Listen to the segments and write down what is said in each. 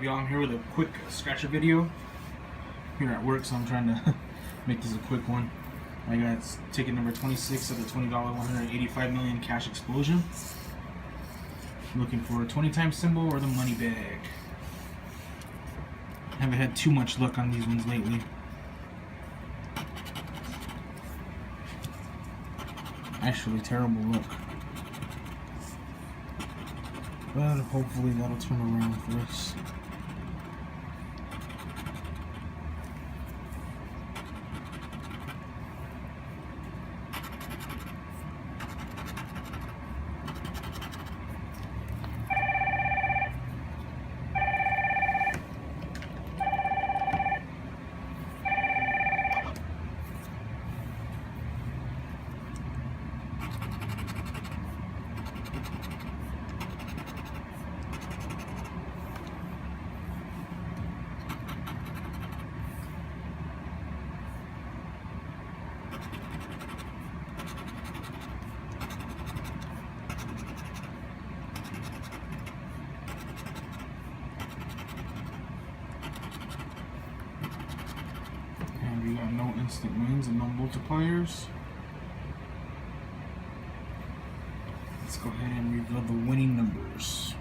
y'all? I'm here with a quick scratcher video here at work, so I'm trying to make this a quick one. I got ticket number 26 of the $20 185 million cash explosion. Looking for a 20 times symbol or the money bag. Haven't had too much luck on these ones lately. Actually, terrible luck. But hopefully that'll turn around for us. We got no instant wins and no multipliers. Let's go ahead and reveal the winning numbers.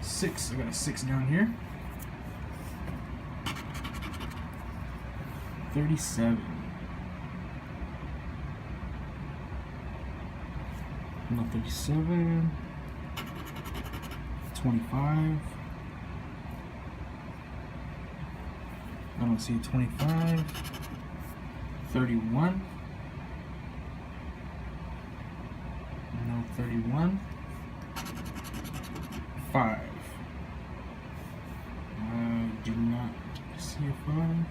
6, I got a 6 down here. 37. No, 37. 25. I don't see a 25, 31, no 31, 5, I do not see a 5,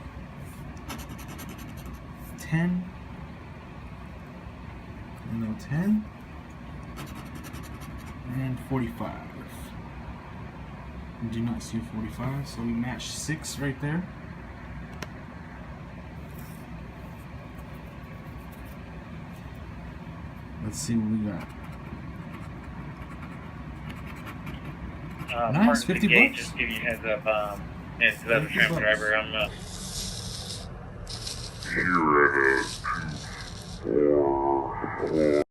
10, no 10, and 45. I do not see a 45, so we match 6 right there. Let's see what we got. Nice, 50 bucks. Just give you a heads up. It's the other tramp driver. I'm Here at a 244.